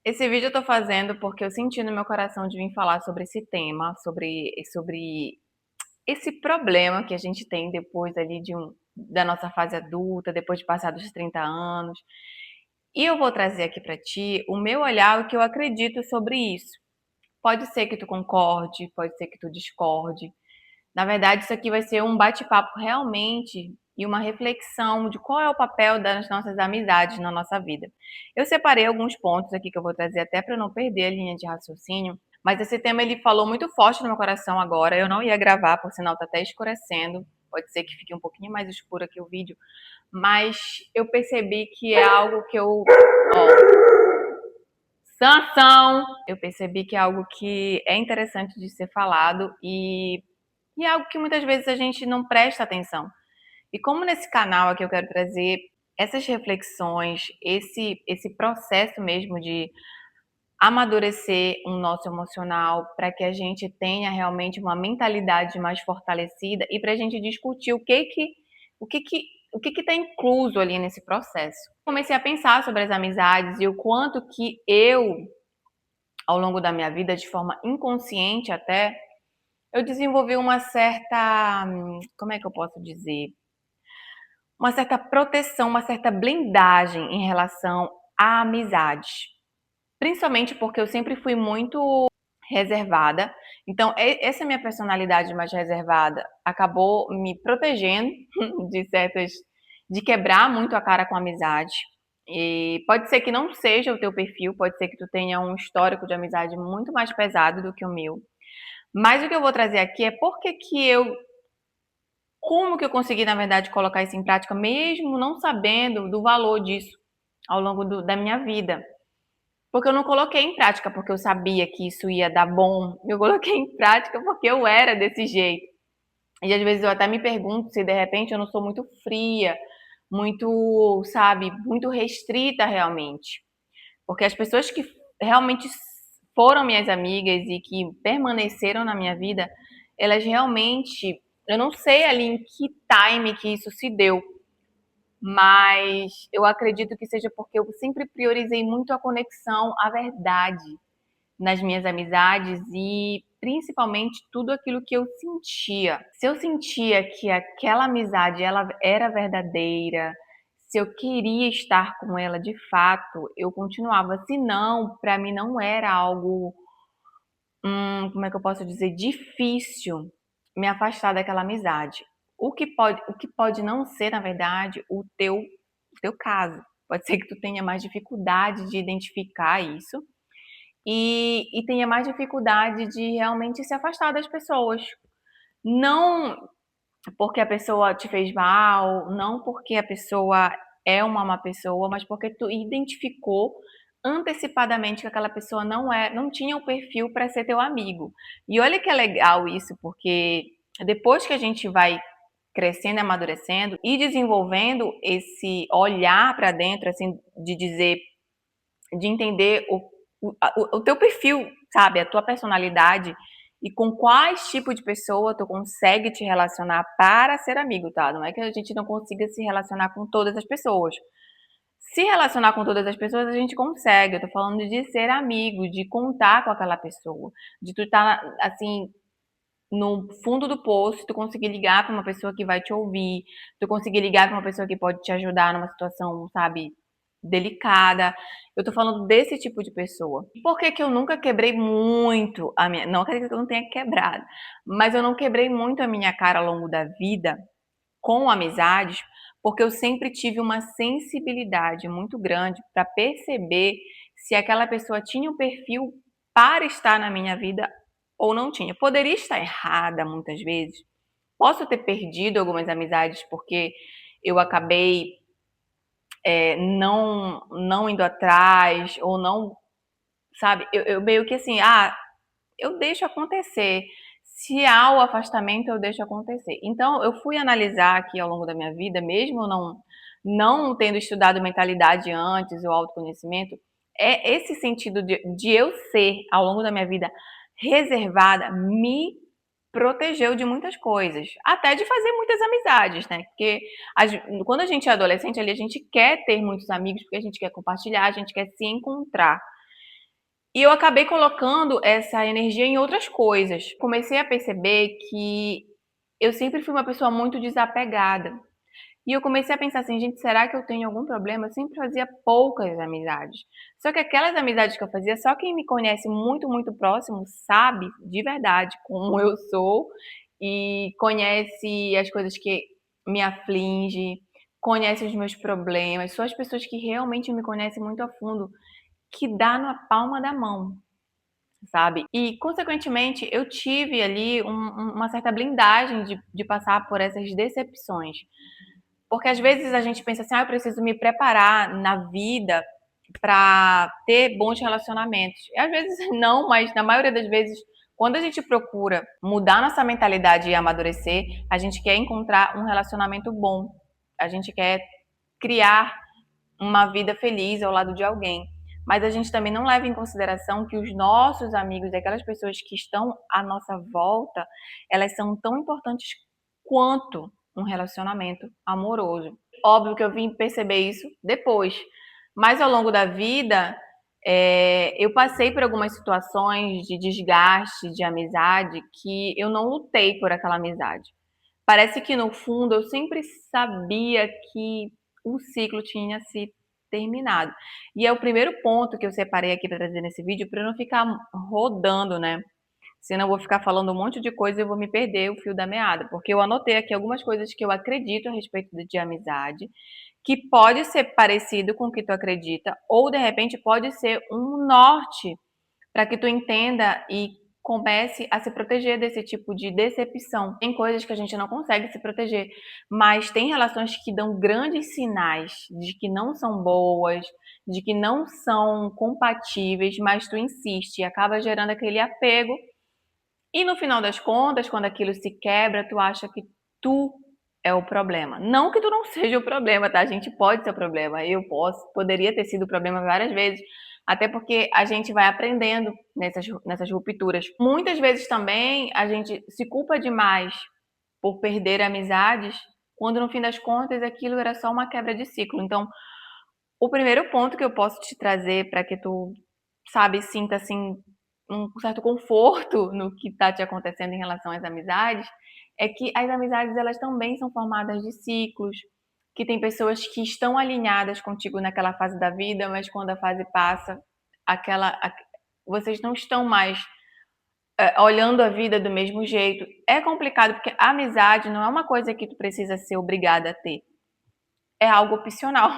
Esse vídeo eu tô fazendo porque eu senti no meu coração de vir falar sobre esse tema, sobre esse problema que a gente tem depois ali da nossa fase adulta, depois de passar dos 30 anos. E eu vou trazer aqui pra ti o meu olhar, o que eu acredito sobre isso. Pode ser que tu concorde, pode ser que tu discorde. Na verdade, isso aqui vai ser um bate-papo realmente e uma reflexão de qual é o papel das nossas amizades na nossa vida. Eu separei alguns pontos aqui que eu vou trazer até para não perder a linha de raciocínio, mas esse tema ele falou muito forte no meu coração agora. Eu não ia gravar, por sinal tá até escurecendo. Pode ser que fique um pouquinho mais escuro aqui o vídeo, mas eu percebi que é algo que Sansão! Eu percebi que é algo que é interessante de ser falado e é algo que muitas vezes a gente não presta atenção. E como nesse canal aqui eu quero trazer essas reflexões, esse processo mesmo de amadurecer o nosso emocional, para que a gente tenha realmente uma mentalidade mais fortalecida e para a gente discutir o que que o que está incluso ali nesse processo. Comecei a pensar sobre as amizades e o quanto que eu, ao longo da minha vida, de forma inconsciente até, eu desenvolvi uma certa, como é que eu posso dizer? Uma certa proteção, uma certa blindagem em relação à amizade. Principalmente porque eu sempre fui muito reservada. Então, essa minha personalidade mais reservada acabou me protegendo de de quebrar muito a cara com a amizade. E pode ser que não seja o teu perfil, pode ser que tu tenha um histórico de amizade muito mais pesado do que o meu. Mas o que eu vou trazer aqui é como que eu consegui, na verdade, colocar isso em prática, mesmo não sabendo do valor disso ao longo da minha vida. Porque eu não coloquei em prática porque eu sabia que isso ia dar bom. Eu coloquei em prática porque eu era desse jeito. E às vezes eu até me pergunto se de repente eu não sou muito fria, muito, sabe, muito restrita realmente. Porque as pessoas que realmente foram minhas amigas e que permaneceram na minha vida, elas realmente, eu não sei ali em que time que isso se deu, mas eu acredito que seja porque eu sempre priorizei muito a conexão, a verdade nas minhas amizades e principalmente tudo aquilo que eu sentia. Se eu sentia que aquela amizade ela era verdadeira, se eu queria estar com ela de fato, eu continuava. Se não, para mim não era algo, como é que eu posso dizer, difícil me afastar daquela amizade. O que pode não ser, na verdade, o teu caso. Pode ser que tu tenha mais dificuldade de identificar isso e tenha mais dificuldade de realmente se afastar das pessoas. Não porque a pessoa te fez mal, não porque a pessoa é uma má pessoa, mas porque tu identificou antecipadamente que aquela pessoa não tinha o perfil para ser teu amigo. E olha que é legal isso, porque depois que a gente vai crescendo, amadurecendo e desenvolvendo esse olhar para dentro, assim, de dizer, de entender o teu perfil, sabe, a tua personalidade e com quais tipos de pessoa tu consegue te relacionar para ser amigo, tá? Não é que a gente não consiga se relacionar com todas as pessoas. Se relacionar com todas as pessoas a gente consegue. Eu tô falando de ser amigo, de contar com aquela pessoa, de tu estar assim no fundo do poço, tu conseguir ligar para uma pessoa que vai te ouvir, tu conseguir ligar para uma pessoa que pode te ajudar numa situação, sabe, delicada. Eu tô falando desse tipo de pessoa. Por que que eu nunca quebrei muito a minha, não acredito que eu não tenha quebrado, mas eu não quebrei muito a minha cara ao longo da vida com amizades, porque eu sempre tive uma sensibilidade muito grande para perceber se aquela pessoa tinha um perfil para estar na minha vida ou não tinha. Poderia estar errada muitas vezes. Posso ter perdido algumas amizades porque eu acabei não indo atrás ou não, sabe? Eu meio que assim, eu deixo acontecer. Se há o afastamento, eu deixo acontecer. Então, eu fui analisar aqui ao longo da minha vida, mesmo não tendo estudado mentalidade antes, o autoconhecimento, é esse sentido de eu ser, ao longo da minha vida, reservada, me protegeu de muitas coisas, até de fazer muitas amizades, né? Porque quando a gente é adolescente ali, a gente quer ter muitos amigos, porque a gente quer compartilhar, a gente quer se encontrar. E eu acabei colocando essa energia em outras coisas. Comecei a perceber que eu sempre fui uma pessoa muito desapegada. E eu comecei a pensar assim, gente, será que eu tenho algum problema? Eu sempre fazia poucas amizades. Só que aquelas amizades que eu fazia, só quem me conhece muito, muito próximo sabe de verdade como eu sou e conhece as coisas que me aflige, conhece os meus problemas. São as pessoas que realmente me conhecem muito a fundo, que dá na palma da mão, sabe? E, consequentemente, eu tive ali uma certa blindagem de passar por essas decepções. Porque às vezes a gente pensa assim, eu preciso me preparar na vida para ter bons relacionamentos. E às vezes não, mas na maioria das vezes, quando a gente procura mudar nossa mentalidade e amadurecer, a gente quer encontrar um relacionamento bom. A gente quer criar uma vida feliz ao lado de alguém. Mas a gente também não leva em consideração que os nossos amigos, aquelas pessoas que estão à nossa volta, elas são tão importantes quanto um relacionamento amoroso. Óbvio que eu vim perceber isso depois, mas ao longo da vida, eu passei por algumas situações de desgaste de amizade que eu não lutei por aquela amizade. Parece que no fundo eu sempre sabia que o ciclo tinha se terminado. E é o primeiro ponto que eu separei aqui para trazer nesse vídeo, para eu não ficar rodando, né? Senão eu vou ficar falando um monte de coisa e eu vou me perder o fio da meada. Porque eu anotei aqui algumas coisas que eu acredito a respeito de amizade, que pode ser parecido com o que tu acredita, ou de repente pode ser um norte para que tu entenda e comece a se proteger desse tipo de decepção. Tem coisas que a gente não consegue se proteger, mas tem relações que dão grandes sinais de que não são boas, de que não são compatíveis, mas tu insiste e acaba gerando aquele apego. E no final das contas, quando aquilo se quebra, tu acha que tu é o problema. Não que tu não seja o problema, tá? A gente pode ser o problema. Poderia ter sido o problema várias vezes, até porque a gente vai aprendendo nessas rupturas. Muitas vezes também a gente se culpa demais por perder amizades, quando no fim das contas aquilo era só uma quebra de ciclo. Então, o primeiro ponto que eu posso te trazer para que tu, sabe, sinta assim um certo conforto no que está te acontecendo em relação às amizades, é que as amizades elas também são formadas de ciclos, que tem pessoas que estão alinhadas contigo naquela fase da vida, mas quando a fase passa, vocês não estão mais olhando a vida do mesmo jeito. É complicado porque a amizade não é uma coisa que tu precisa ser obrigada a ter. É algo opcional.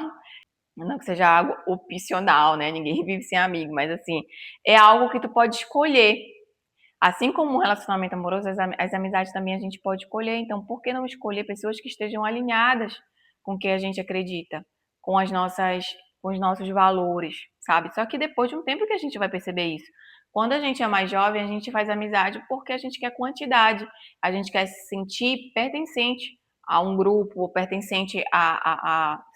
Não que seja algo opcional, né? Ninguém vive sem amigo, mas assim, é algo que tu pode escolher. Assim como um relacionamento amoroso, as amizades também a gente pode escolher. Então, por que não escolher pessoas que estejam alinhadas com o que a gente acredita, com com os nossos valores, sabe? Só que depois de um tempo que a gente vai perceber isso. Quando a gente é mais jovem, a gente faz amizade porque a gente quer quantidade, a gente quer se sentir pertencente a um grupo, ou pertencente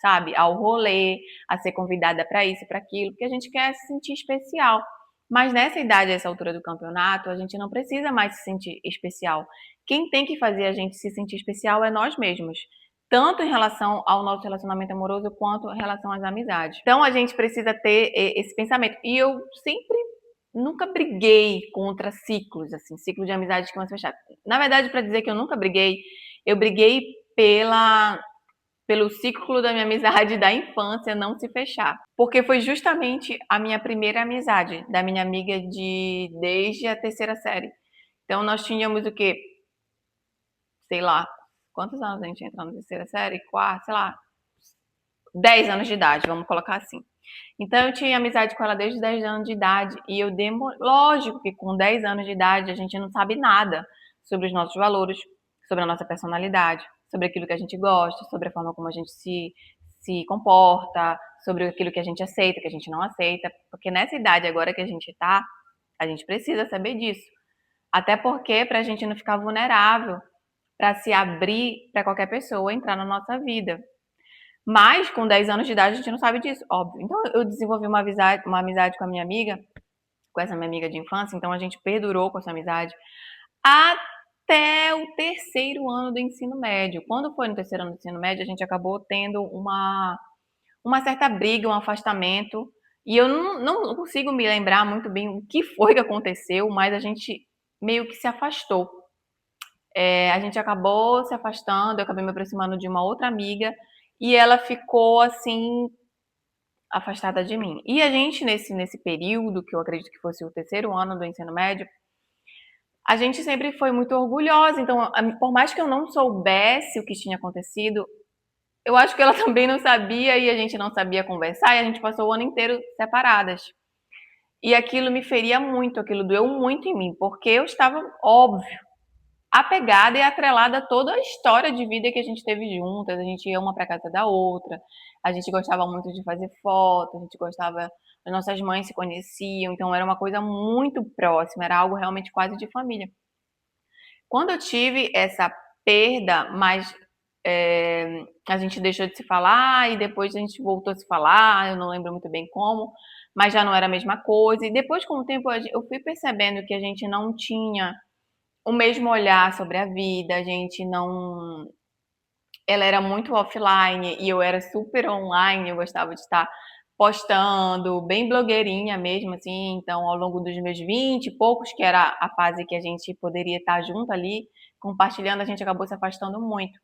sabe, ao rolê, a ser convidada para isso, para aquilo, porque a gente quer se sentir especial. Mas nessa idade, essa altura do campeonato, a gente não precisa mais se sentir especial. Quem tem que fazer a gente se sentir especial é nós mesmos, tanto em relação ao nosso relacionamento amoroso quanto em relação às amizades. Então a gente precisa ter esse pensamento. E eu sempre nunca briguei contra ciclos, assim, ciclo de amizades que vão se fechar. Na verdade, para dizer que eu nunca briguei, eu briguei pelo ciclo da minha amizade da infância não se fechar. Porque foi justamente a minha primeira amizade, da minha amiga desde a terceira série. Então nós tínhamos o quê? Sei lá, quantos anos a gente entrou na terceira série? Quarto, sei lá, 10 anos de idade, vamos colocar assim. Então eu tinha amizade com ela desde 10 anos de idade e lógico que com 10 anos de idade a gente não sabe nada sobre os nossos valores, sobre a nossa personalidade, sobre aquilo que a gente gosta, sobre a forma como a gente se comporta, sobre aquilo que a gente aceita, que a gente não aceita, porque nessa idade agora que a gente tá, a gente precisa saber disso. Até porque para a gente não ficar vulnerável, para se abrir para qualquer pessoa entrar na nossa vida. Mas com 10 anos de idade a gente não sabe disso, óbvio. Então eu desenvolvi uma amizade com a minha amiga, com essa minha amiga de infância, então a gente perdurou com essa amizade até o terceiro ano do ensino médio. Quando foi no terceiro ano do ensino médio, a gente acabou tendo uma certa briga, um afastamento, E eu não consigo me lembrar muito bem o que foi que aconteceu, mas a gente meio que se afastou. A gente acabou se afastando, eu acabei me aproximando de uma outra amiga e ela ficou assim afastada de mim. E a gente nesse período, que eu acredito que fosse o terceiro ano do ensino médio, a gente sempre foi muito orgulhosa. Então, por mais que eu não soubesse o que tinha acontecido, eu acho que ela também não sabia e a gente não sabia conversar e a gente passou o ano inteiro separadas. E aquilo me feria muito, aquilo doeu muito em mim, porque eu estava, óbvio, apegada e atrelada a toda a história de vida que a gente teve juntas. A gente ia uma para casa da outra, a gente gostava muito de fazer foto, a gente gostava, as nossas mães se conheciam, então era uma coisa muito próxima, era algo realmente quase de família. Quando eu tive essa perda, mas a gente deixou de se falar e depois a gente voltou a se falar, eu não lembro muito bem como, mas já não era a mesma coisa. E depois, com o tempo, eu fui percebendo que a gente não tinha o mesmo olhar sobre a vida, a gente não. Ela era muito offline e eu era super online, eu gostava de estar postando, bem blogueirinha mesmo, assim. Então, ao longo dos meus 20 e poucos, que era a fase que a gente poderia estar junto ali, compartilhando, a gente acabou se afastando muito.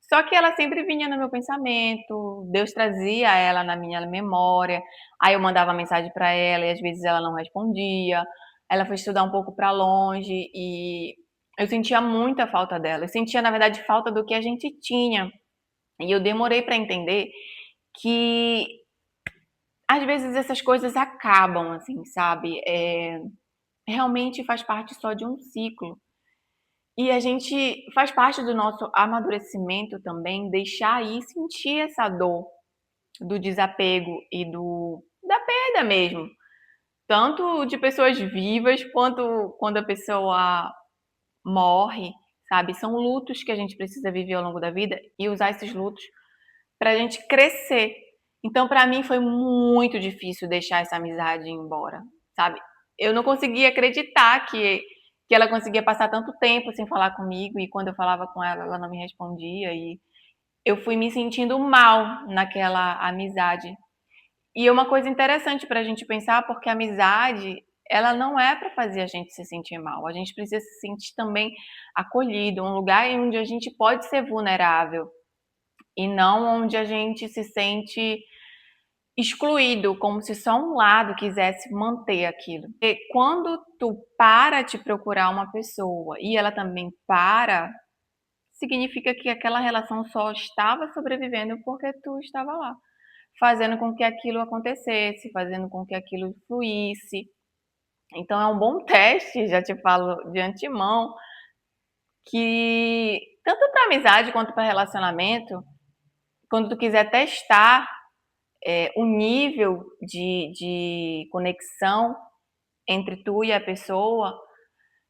Só que ela sempre vinha no meu pensamento, Deus trazia ela na minha memória, aí eu mandava mensagem para ela e às vezes ela não respondia. Ela foi estudar um pouco para longe e eu sentia muita falta dela. Eu sentia, na verdade, falta do que a gente tinha. E eu demorei para entender que às vezes essas coisas acabam, assim, sabe? Realmente faz parte só de um ciclo. E a gente faz parte do nosso amadurecimento também deixar ir sentir essa dor do desapego e da perda mesmo. Tanto de pessoas vivas quanto quando a pessoa morre, sabe? São lutos que a gente precisa viver ao longo da vida e usar esses lutos para a gente crescer. Então, para mim, foi muito difícil deixar essa amizade ir embora, sabe? Eu não conseguia acreditar que ela conseguia passar tanto tempo sem falar comigo e quando eu falava com ela, ela não me respondia e eu fui me sentindo mal naquela amizade. E é uma coisa interessante para a gente pensar, porque a amizade, ela não é para fazer a gente se sentir mal. A gente precisa se sentir também acolhido, um lugar onde a gente pode ser vulnerável e não onde a gente se sente excluído, como se só um lado quisesse manter aquilo. E quando tu para de procurar uma pessoa e ela também para, significa que aquela relação só estava sobrevivendo porque tu estava lá, fazendo com que aquilo acontecesse, fazendo com que aquilo fluísse. Então é um bom teste, já te falo de antemão, que tanto para amizade quanto para relacionamento, quando tu quiser testar o nível de conexão entre tu e a pessoa,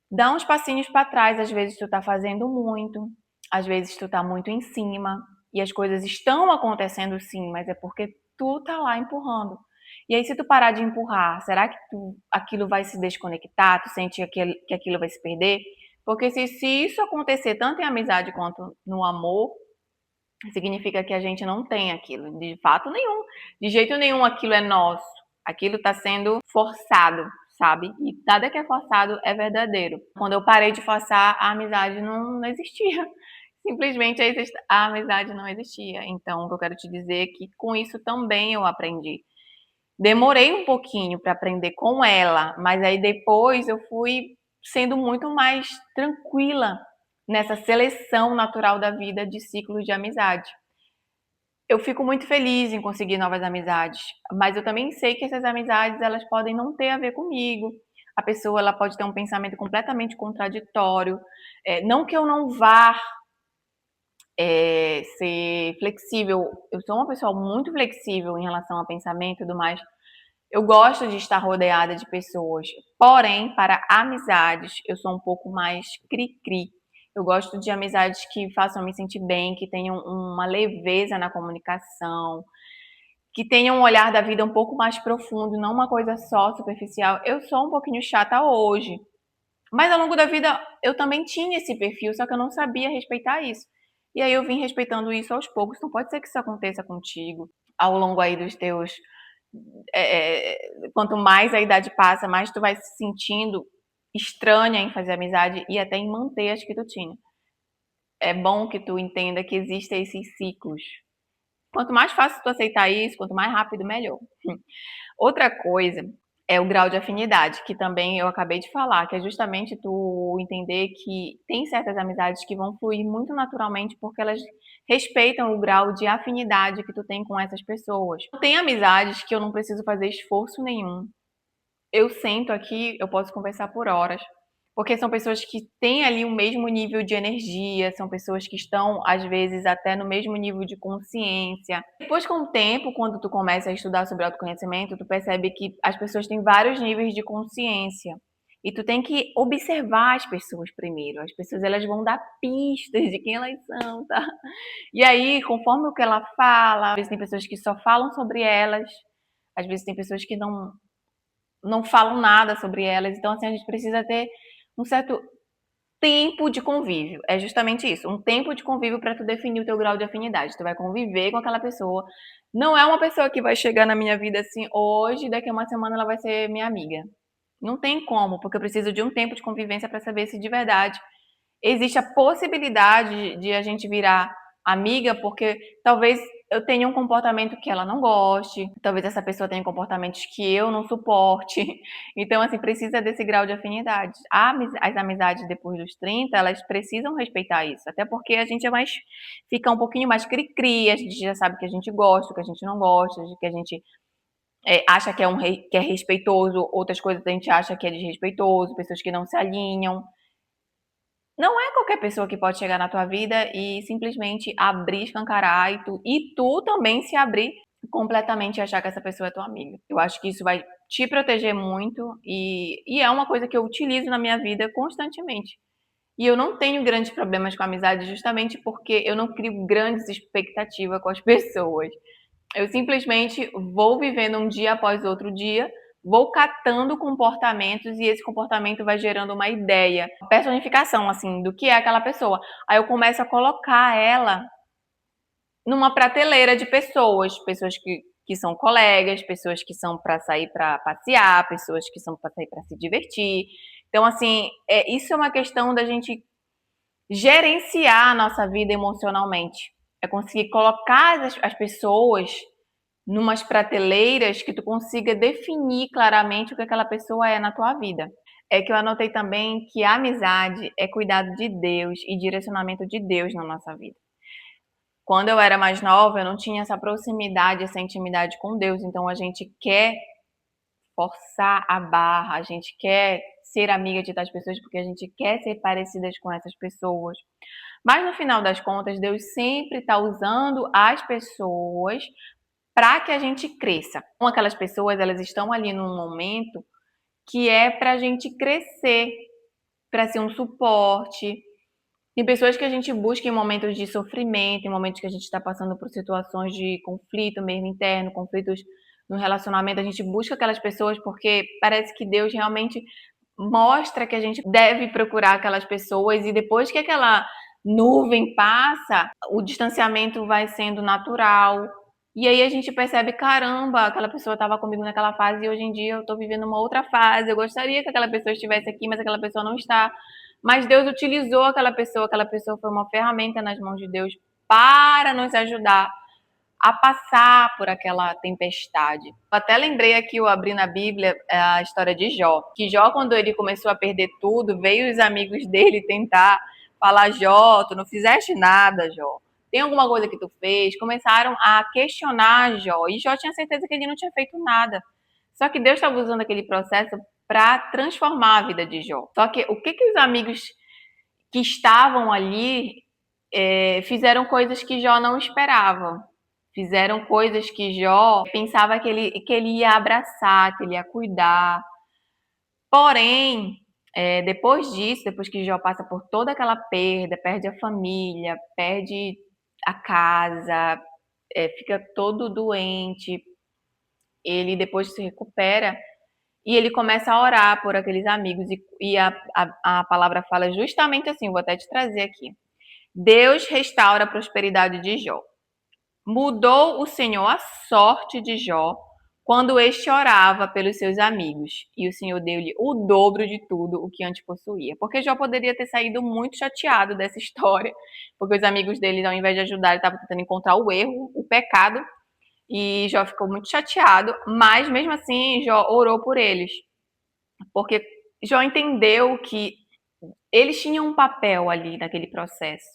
dá uns passinhos para trás. Às vezes tu tá fazendo muito, às vezes tu tá muito em cima, e as coisas estão acontecendo sim, mas é porque tu tá lá empurrando. E aí, se tu parar de empurrar, será que aquilo vai se desconectar? Tu sente que aquilo vai se perder? Porque se isso acontecer tanto em amizade quanto no amor, significa que a gente não tem aquilo, de fato nenhum. De jeito nenhum aquilo é nosso. Aquilo está sendo forçado, sabe? E nada que é forçado é verdadeiro. Quando eu parei de forçar, a amizade não existia. Simplesmente a amizade não existia. Então, o que eu quero te dizer é que com isso também eu aprendi. Demorei um pouquinho para aprender com ela, mas aí depois eu fui sendo muito mais tranquila nessa seleção natural da vida de ciclos de amizade. Eu fico muito feliz em conseguir novas amizades, mas eu também sei que essas amizades elas podem não ter a ver comigo. A pessoa ela pode ter um pensamento completamente contraditório. Não que eu não vá ser flexível, eu sou uma pessoa muito flexível em relação a pensamento e tudo mais. Eu gosto de estar rodeada de pessoas, porém, para amizades, eu sou um pouco mais cri-cri. Eu gosto de amizades que façam me sentir bem, que tenham uma leveza na comunicação, que tenham um olhar da vida um pouco mais profundo, não uma coisa só superficial. Eu sou um pouquinho chata hoje, mas ao longo da vida eu também tinha esse perfil, só que eu não sabia respeitar isso. E aí eu vim respeitando isso aos poucos. Então pode ser que isso aconteça contigo ao longo aí dos teus quanto mais a idade passa, mais tu vai se sentindo estranha em fazer amizade e até em manter as que tu tinha. É bom que tu entenda que existem esses ciclos. Quanto mais fácil tu aceitar isso, quanto mais rápido, melhor. Outra coisa é o grau de afinidade, que também eu acabei de falar, que é justamente tu entender que tem certas amizades que vão fluir muito naturalmente porque elas respeitam o grau de afinidade que tu tem com essas pessoas. Tem amizades que eu não preciso fazer esforço nenhum. Eu sento aqui, eu posso conversar por horas. Porque são pessoas que têm ali o mesmo nível de energia, são pessoas que estão, às vezes, até no mesmo nível de consciência. Depois, com o tempo, quando tu começa a estudar sobre autoconhecimento, tu percebe que as pessoas têm vários níveis de consciência. E tu tem que observar as pessoas primeiro. As pessoas, elas vão dar pistas de quem elas são, tá? E aí, conforme o que ela fala, às vezes tem pessoas que só falam sobre elas, às vezes tem pessoas que não falam nada sobre elas. Então, assim, a gente precisa ter um certo tempo de convívio. É justamente isso, um tempo de convívio para tu definir o teu grau de afinidade. Tu vai conviver com aquela pessoa. Não é uma pessoa que vai chegar na minha vida assim hoje, daqui a uma semana ela vai ser minha amiga. Não tem como, porque eu preciso de um tempo de convivência para saber se de verdade existe a possibilidade de a gente virar amiga, porque talvez eu tenha um comportamento que ela não goste, talvez essa pessoa tenha comportamentos que eu não suporte. Então, assim, precisa desse grau de afinidade. As amizades depois dos 30, elas precisam respeitar isso, até porque a gente é mais, fica um pouquinho mais cri-cri, a gente já sabe que a gente gosta, que a gente não gosta, que a gente acha que que é respeitoso, outras coisas a gente acha que é desrespeitoso, pessoas que não se alinham. Não é qualquer pessoa que pode chegar na tua vida e simplesmente abrir, escancarar e tu também se abrir completamente e achar que essa pessoa é tua amiga. Eu acho que isso vai te proteger muito e é uma coisa que eu utilizo na minha vida constantemente. E eu não tenho grandes problemas com a amizade justamente porque eu não crio grandes expectativas com as pessoas. Eu simplesmente vou vivendo um dia após outro dia, vou catando comportamentos e esse comportamento vai gerando uma ideia, uma personificação assim do que é aquela pessoa. Aí eu começo a colocar ela numa prateleira de pessoas, pessoas que são colegas, pessoas que são para sair para passear, pessoas que são para sair para se divertir. Então, assim, isso é uma questão da gente gerenciar a nossa vida emocionalmente. É conseguir colocar as pessoas numas prateleiras que tu consiga definir claramente o que aquela pessoa é na tua vida. É que eu anotei também que a amizade é cuidado de Deus e direcionamento de Deus na nossa vida. Quando eu era mais nova, eu não tinha essa proximidade, essa intimidade com Deus, então a gente quer forçar a barra, a gente quer ser amiga de tais pessoas porque a gente quer ser parecidas com essas pessoas. Mas no final das contas, Deus sempre está usando as pessoas para que a gente cresça. Então, aquelas pessoas, elas estão ali num momento que é para a gente crescer, para ser um suporte. Tem pessoas que a gente busca em momentos de sofrimento, em momentos que a gente está passando por situações de conflito mesmo interno, conflitos no relacionamento, a gente busca aquelas pessoas porque parece que Deus realmente mostra que a gente deve procurar aquelas pessoas e depois que aquela nuvem passa, o distanciamento vai sendo natural. E aí a gente percebe, caramba, aquela pessoa estava comigo naquela fase e hoje em dia eu estou vivendo uma outra fase. Eu gostaria que aquela pessoa estivesse aqui, mas aquela pessoa não está. Mas Deus utilizou aquela pessoa foi uma ferramenta nas mãos de Deus para nos ajudar a passar por aquela tempestade. Eu até lembrei aqui, eu abri na Bíblia a história de Jó, que Jó, quando ele começou a perder tudo, veio os amigos dele tentar falar: Jó, tu não fizeste nada, Jó. Tem alguma coisa que tu fez? Começaram a questionar Jó, e Jó tinha certeza que ele não tinha feito nada. Só que Deus estava usando aquele processo para transformar a vida de Jó. Só que o que os amigos que estavam ali fizeram coisas que Jó não esperava. Fizeram coisas que Jó pensava que ele ia abraçar, que ele ia cuidar. Porém, depois disso, depois que Jó passa por toda aquela perda, perde a família, perde a casa, fica todo doente, ele depois se recupera e ele começa a orar por aqueles amigos. E a palavra fala justamente assim, vou até te trazer aqui. Deus restaura a prosperidade de Jó. Mudou o Senhor a sorte de Jó, quando este orava pelos seus amigos, e o Senhor deu-lhe o dobro de tudo o que antes possuía. Porque Jó poderia ter saído muito chateado dessa história, porque os amigos dele, ao invés de ajudar, estavam tentando encontrar o erro, o pecado, e Jó ficou muito chateado, mas mesmo assim Jó orou por eles, porque Jó entendeu que eles tinham um papel ali naquele processo.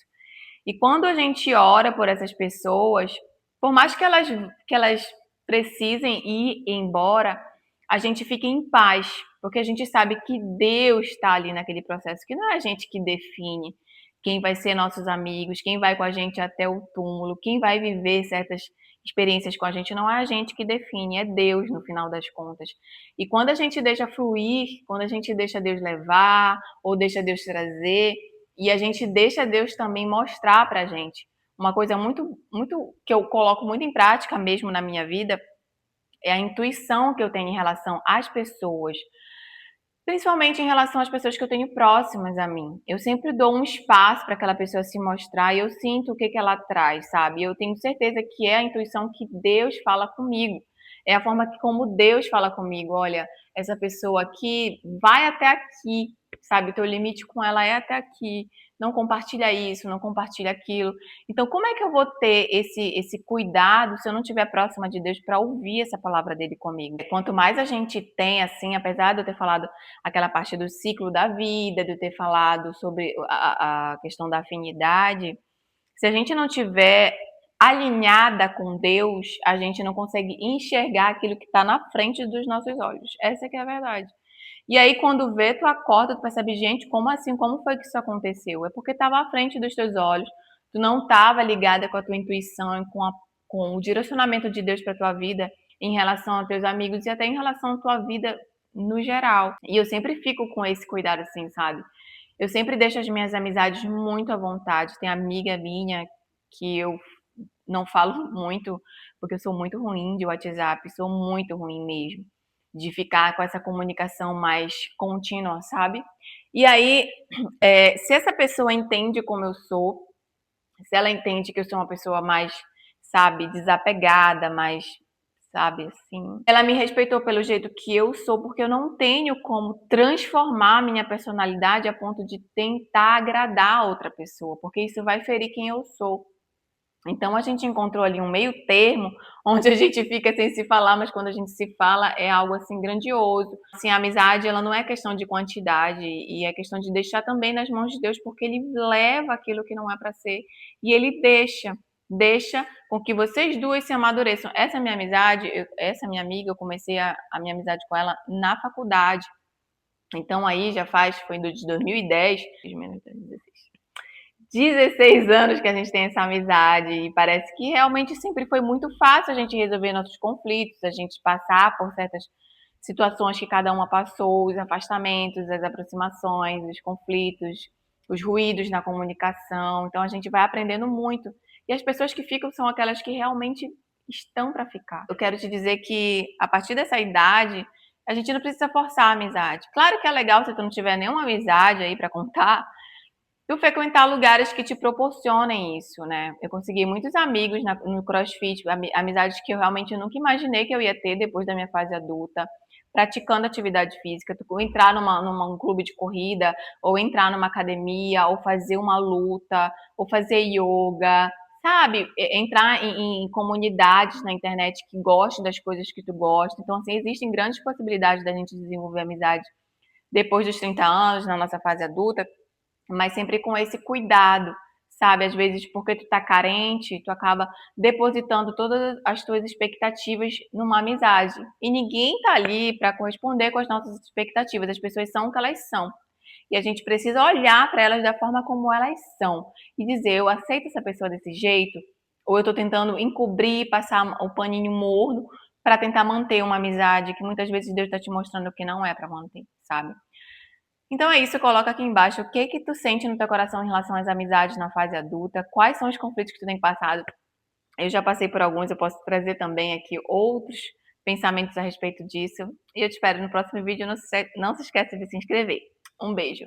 E quando a gente ora por essas pessoas, por mais que elas precisem ir embora, a gente fica em paz, porque a gente sabe que Deus está ali naquele processo, que não é a gente que define quem vai ser nossos amigos, quem vai com a gente até o túmulo, quem vai viver certas experiências com a gente, não é a gente que define, é Deus no final das contas. E quando a gente deixa fluir, quando a gente deixa Deus levar, ou deixa Deus trazer, e a gente deixa Deus também mostrar pra gente. Uma coisa muito que eu coloco muito em prática mesmo na minha vida é a intuição que eu tenho em relação às pessoas, principalmente em relação às pessoas que eu tenho próximas a mim. Eu sempre dou um espaço para aquela pessoa se mostrar e eu sinto o que que ela traz, sabe? Eu tenho certeza que é a intuição que Deus fala comigo. É a forma que como Deus fala comigo. Olha, essa pessoa aqui vai até aqui, sabe? O teu limite com ela é até aqui. Não compartilha isso, não compartilha aquilo. Então, como é que eu vou ter esse cuidado se eu não estiver próxima de Deus para ouvir essa palavra dele comigo? Quanto mais a gente tem, assim, apesar de eu ter falado aquela parte do ciclo da vida, de eu ter falado sobre a questão da afinidade, se a gente não tiver alinhada com Deus, a gente não consegue enxergar aquilo que está na frente dos nossos olhos. Essa que é a verdade. E aí, quando vê, tu acorda, tu percebe, gente, como assim? Como foi que isso aconteceu? É porque estava à frente dos teus olhos, tu não estava ligada com a tua intuição e com o direcionamento de Deus para tua vida em relação aos teus amigos e até em relação à tua vida no geral. E eu sempre fico com esse cuidado assim, sabe? Eu sempre deixo as minhas amizades muito à vontade. Tem amiga minha que eu não falo muito, porque eu sou muito ruim de WhatsApp, sou muito ruim mesmo, de ficar com essa comunicação mais contínua, sabe? E aí, se essa pessoa entende como eu sou, se ela entende que eu sou uma pessoa mais, sabe, desapegada, mais, sabe, assim. Ela me respeitou pelo jeito que eu sou, porque eu não tenho como transformar minha personalidade a ponto de tentar agradar a outra pessoa, porque isso vai ferir quem eu sou. Então a gente encontrou ali um meio termo, onde a gente fica sem se falar, mas quando a gente se fala é algo assim grandioso. Assim, a amizade, ela não é questão de quantidade e é questão de deixar também nas mãos de Deus, porque ele leva aquilo que não é para ser e ele deixa com que vocês duas se amadureçam. Essa minha amizade, essa minha amiga, eu comecei a minha amizade com ela na faculdade. Então aí já foi de 2010, 16 anos que a gente tem essa amizade e parece que realmente sempre foi muito fácil a gente resolver nossos conflitos, a gente passar por certas situações que cada uma passou, os afastamentos, as aproximações, os conflitos, os ruídos na comunicação. Então a gente vai aprendendo muito. E as pessoas que ficam são aquelas que realmente estão para ficar. Eu quero te dizer que a partir dessa idade, a gente não precisa forçar a amizade. Claro que é legal se tu não tiver nenhuma amizade aí para contar, tu frequentar lugares que te proporcionem isso, né? Eu consegui muitos amigos no CrossFit, amizades que eu realmente nunca imaginei que eu ia ter depois da minha fase adulta, praticando atividade física, tu entrar num clube de corrida, ou entrar numa academia, ou fazer uma luta, ou fazer yoga, sabe? Entrar em comunidades na internet que gostem das coisas que tu gosta. Então, assim, existem grandes possibilidades da gente desenvolver amizade depois dos 30 anos, na nossa fase adulta, mas sempre com esse cuidado, sabe? Às vezes, porque tu tá carente, tu acaba depositando todas as tuas expectativas numa amizade. E ninguém tá ali para corresponder com as nossas expectativas. As pessoas são o que elas são. E a gente precisa olhar para elas da forma como elas são e dizer: eu aceito essa pessoa desse jeito, ou eu tô tentando encobrir, passar o paninho morno para tentar manter uma amizade que muitas vezes Deus está te mostrando que não é para manter, sabe? Então é isso, coloca aqui embaixo o que que tu sente no teu coração em relação às amizades na fase adulta, quais são os conflitos que tu tem passado. Eu já passei por alguns, eu posso trazer também aqui outros pensamentos a respeito disso. E eu te espero no próximo vídeo. Não se esqueça de se inscrever. Um beijo.